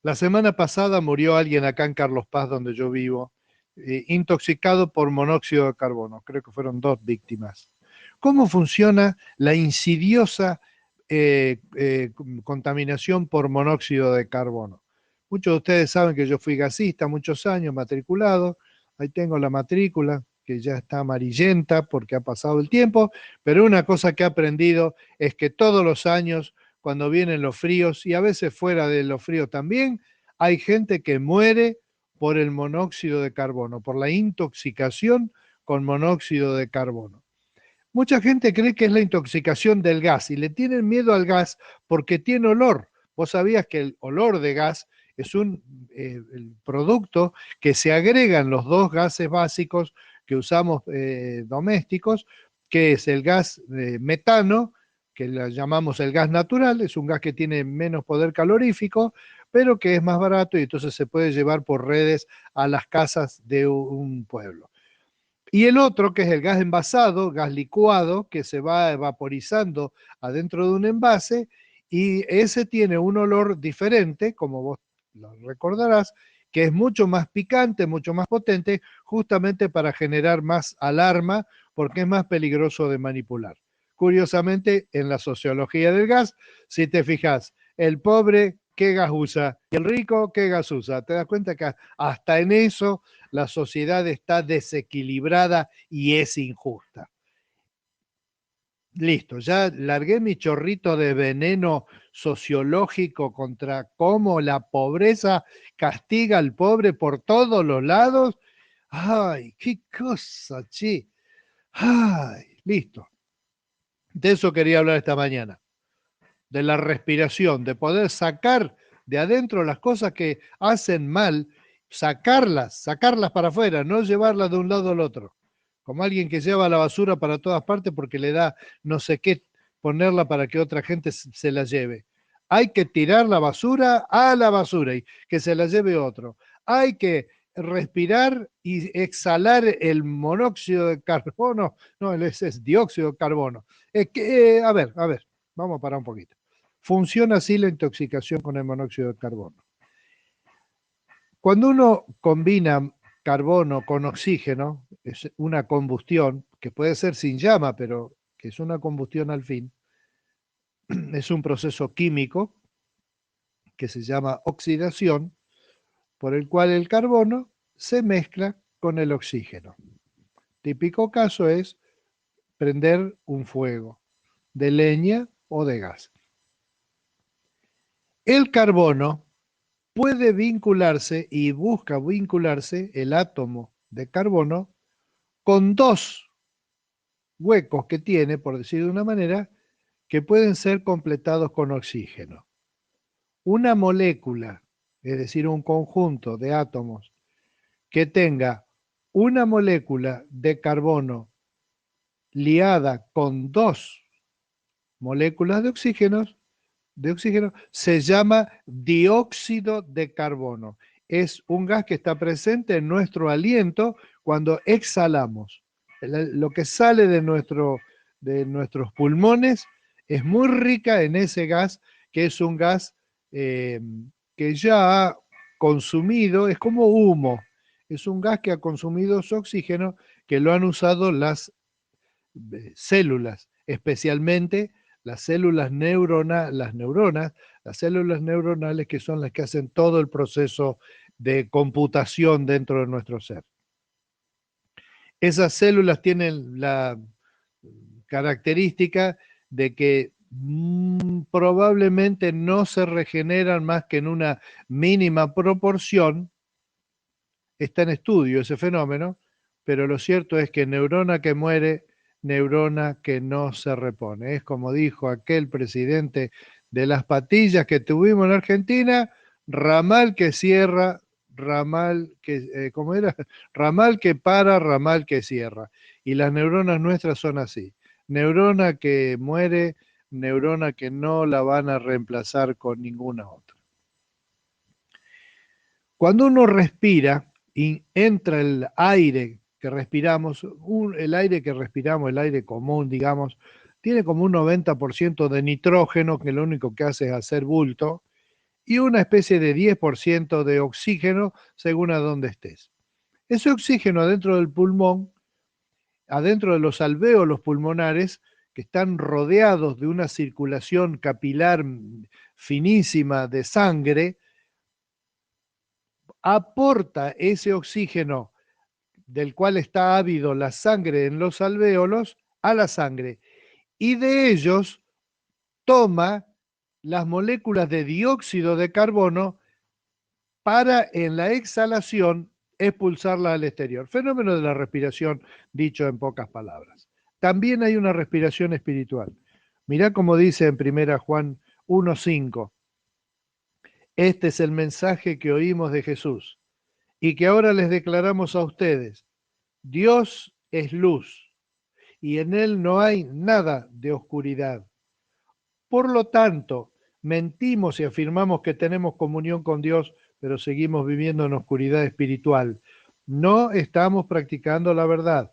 La semana pasada murió alguien acá en Carlos Paz, donde yo vivo, intoxicado por monóxido de carbono. Creo que fueron 2 víctimas. ¿Cómo funciona la insidiosa contaminación por monóxido de carbono? Muchos de ustedes saben que yo fui gasista muchos años, matriculado. Ahí tengo la matrícula, que ya está amarillenta porque ha pasado el tiempo, pero una cosa que he aprendido es que todos los años, cuando vienen los fríos, y a veces fuera de los fríos también, hay gente que muere por el monóxido de carbono, por la intoxicación con monóxido de carbono. Mucha gente cree que es la intoxicación del gas y le tienen miedo al gas porque tiene olor. Vos sabías que el olor de gas es el producto que se agregan los dos gases básicos que usamos domésticos, que es el gas metano, que le llamamos el gas natural, es un gas que tiene menos poder calorífico, pero que es más barato y entonces se puede llevar por redes a las casas de un pueblo. Y el otro, que es el gas envasado, gas licuado, que se va vaporizando adentro de un envase, y ese tiene un olor diferente, como vos lo recordarás, que es mucho más picante, mucho más potente, justamente para generar más alarma, porque es más peligroso de manipular. Curiosamente, en la sociología del gas, si te fijas, el pobre, ¿qué gas usa? Y el rico, ¿qué gas usa? Te das cuenta que hasta en eso la sociedad está desequilibrada y es injusta. Listo, ya largué mi chorrito de veneno sociológico contra cómo la pobreza castiga al pobre por todos los lados. Ay, qué cosa, che. Ay, listo. De eso quería hablar esta mañana, de la respiración, de poder sacar de adentro las cosas que hacen mal, sacarlas para afuera, no llevarlas de un lado al otro. Como alguien que lleva la basura para todas partes porque le da no sé qué ponerla para que otra gente se la lleve. Hay que tirar la basura a la basura y que se la lleve otro. Hay que respirar y exhalar el monóxido de carbono, no, ese es dióxido de carbono. A ver, vamos a parar un poquito. Funciona así la intoxicación con el monóxido de carbono. Cuando uno combina carbono con oxígeno, es una combustión, que puede ser sin llama, pero que es una combustión al fin, es un proceso químico que se llama oxidación, por el cual el carbono se mezcla con el oxígeno. Típico caso es prender un fuego de leña o de gas. El carbono puede vincularse y busca vincularse el átomo de carbono con dos huecos que tiene, por decir de una manera, que pueden ser completados con oxígeno. Una molécula, es decir, un conjunto de átomos que tenga una molécula de carbono liada con dos moléculas de oxígeno, se llama dióxido de carbono. Es un gas que está presente en nuestro aliento cuando exhalamos. Lo que sale de nuestros pulmones es muy rica en ese gas, que es un gas eh, que ya ha consumido, es como humo, es un gas que ha consumido su oxígeno, que lo han usado las células, especialmente las células neuronales que son las que hacen todo el proceso de computación dentro de nuestro ser. Esas células tienen la característica de que probablemente no se regeneran más que en una mínima proporción. Está en estudio ese fenómeno, pero lo cierto es que neurona que muere, neurona que no se repone. Es como dijo aquel presidente de las patillas que tuvimos en Argentina, ramal que cierra, ramal que, ¿cómo era? Ramal que para, ramal que cierra. Y las neuronas nuestras son así. Neurona que muere, neurona que no la van a reemplazar con ninguna otra. Cuando uno respira y entra el aire que respiramos, el aire que respiramos, el aire común, digamos, tiene como un 90% de nitrógeno, que lo único que hace es hacer bulto, y una especie de 10% de oxígeno según a dónde estés. Ese oxígeno adentro del pulmón, adentro de los alvéolos pulmonares, que están rodeados de una circulación capilar finísima de sangre, aporta ese oxígeno del cual está ávido la sangre en los alvéolos a la sangre, y de ellos toma las moléculas de dióxido de carbono para en la exhalación expulsarla al exterior. Fenómeno de la respiración, dicho en pocas palabras. También hay una respiración espiritual. Mirá cómo dice en 1 Juan 1:5. Este es el mensaje que oímos de Jesús y que ahora les declaramos a ustedes. Dios es luz y en él no hay nada de oscuridad. Por lo tanto, mentimos y afirmamos que tenemos comunión con Dios, pero seguimos viviendo en oscuridad espiritual. No estamos practicando la verdad.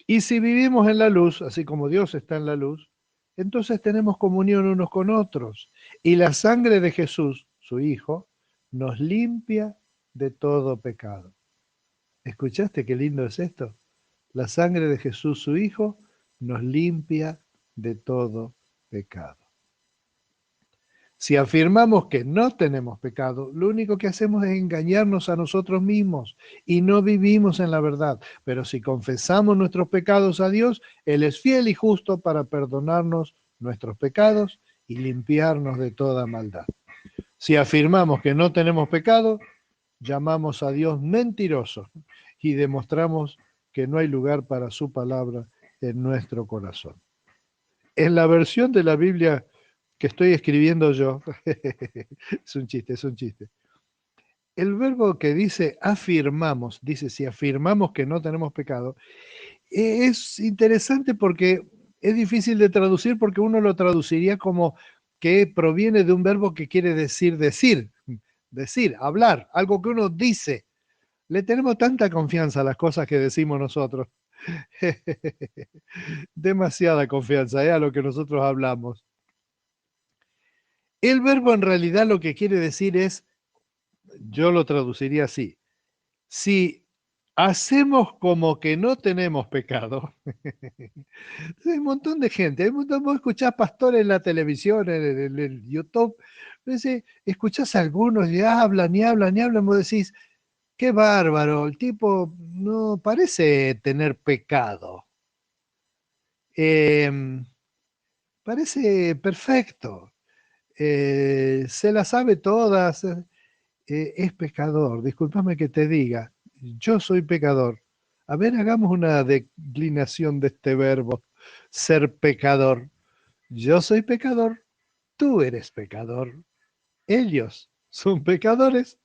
Y si vivimos en la luz, así como Dios está en la luz, entonces tenemos comunión unos con otros. Y la sangre de Jesús, su Hijo, nos limpia de todo pecado. ¿Escuchaste qué lindo es esto? La sangre de Jesús, su Hijo, nos limpia de todo pecado. Si afirmamos que no tenemos pecado, lo único que hacemos es engañarnos a nosotros mismos y no vivimos en la verdad. Pero si confesamos nuestros pecados a Dios, Él es fiel y justo para perdonarnos nuestros pecados y limpiarnos de toda maldad. Si afirmamos que no tenemos pecado, llamamos a Dios mentiroso y demostramos que no hay lugar para su palabra en nuestro corazón. En la versión de la Biblia que estoy escribiendo yo, es un chiste. El verbo que dice afirmamos, dice si afirmamos que no tenemos pecado, es interesante porque es difícil de traducir porque uno lo traduciría como que proviene de un verbo que quiere decir, hablar, algo que uno dice. Le tenemos tanta confianza a las cosas que decimos nosotros. Demasiada confianza a lo que nosotros hablamos. El verbo en realidad lo que quiere decir es, yo lo traduciría así, si hacemos como que no tenemos pecado, hay un montón de gente, vos escuchás pastores en la televisión, en el YouTube, escuchás a algunos y hablan, vos decís, qué bárbaro, el tipo no parece tener pecado, parece perfecto, se la sabe todas, es pecador. Discúlpame que te diga, yo soy pecador. A ver, hagamos una declinación de este verbo, ser pecador. Yo soy pecador, tú eres pecador, ellos son pecadores,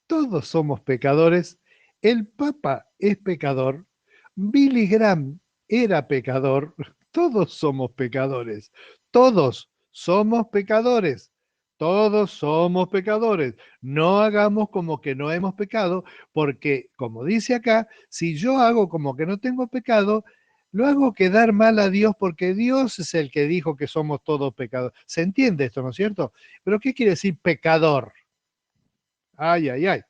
todos somos pecadores, el Papa es pecador, Billy Graham era pecador, todos somos pecadores, todos somos pecadores. Todos somos pecadores. No hagamos como que no hemos pecado, porque, como dice acá, si yo hago como que no tengo pecado, lo hago quedar mal a Dios, porque Dios es el que dijo que somos todos pecadores. ¿Se entiende esto, no es cierto? Pero ¿qué quiere decir pecador? Ay, ay, ay.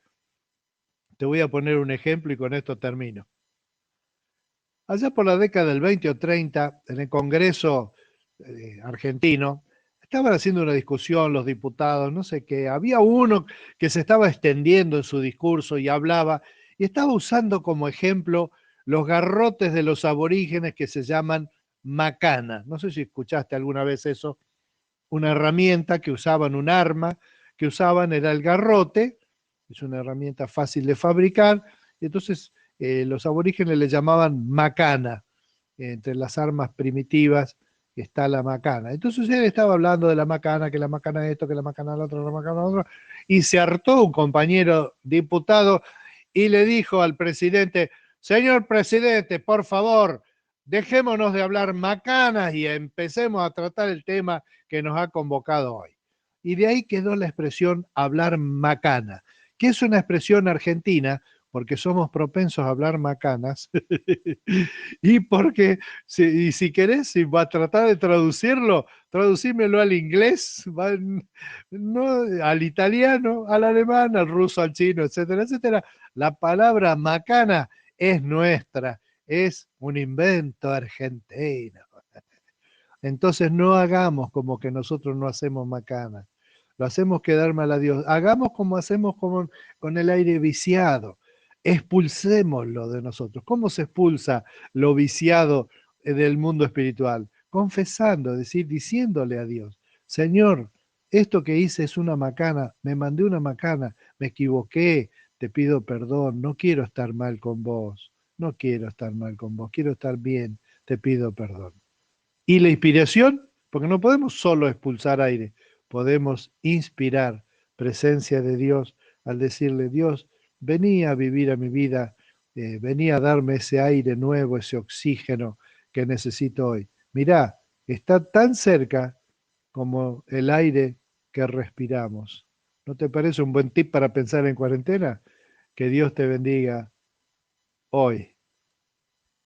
Te voy a poner un ejemplo y con esto termino. Allá por la década del 20 o 30, en el Congreso argentino, estaban haciendo una discusión los diputados, no sé qué, había uno que se estaba extendiendo en su discurso y hablaba, y estaba usando como ejemplo los garrotes de los aborígenes que se llaman macana. No sé si escuchaste alguna vez eso, una herramienta que usaban, un arma que usaban era el garrote, es una herramienta fácil de fabricar, y entonces los aborígenes le llamaban macana. Entre las armas primitivas está la macana. Entonces él estaba hablando de la macana, que la macana esto, que la macana lo otro, la macana lo otro, y se hartó un compañero diputado y le dijo al presidente, señor presidente, por favor, dejémonos de hablar macanas y empecemos a tratar el tema que nos ha convocado hoy. Y de ahí quedó la expresión hablar macana, que es una expresión argentina porque somos propensos a hablar macanas y porque, si querés, si va a tratar de traducirlo, traducímelo al inglés, no, al italiano, al alemán, al ruso, al chino, etcétera, etcétera. La palabra macana es nuestra, es un invento argentino. Entonces no hagamos como que nosotros no hacemos macana. Lo hacemos quedar mal a Dios. Hagamos como hacemos con el aire viciado. Expulsémoslo de nosotros. ¿Cómo se expulsa lo viciado del mundo espiritual? Confesando, es decir, diciéndole a Dios, Señor, esto que hice es una macana, me mandé una macana, me equivoqué, te pido perdón, no quiero estar mal con vos, no quiero estar mal con vos, quiero estar bien, te pido perdón. Y la inspiración, porque no podemos solo expulsar aire, podemos inspirar presencia de Dios al decirle, Dios, vení a vivir a mi vida, vení a darme ese aire nuevo, ese oxígeno que necesito hoy. Mirá, está tan cerca como el aire que respiramos. ¿No te parece un buen tip para pensar en cuarentena? Que Dios te bendiga hoy.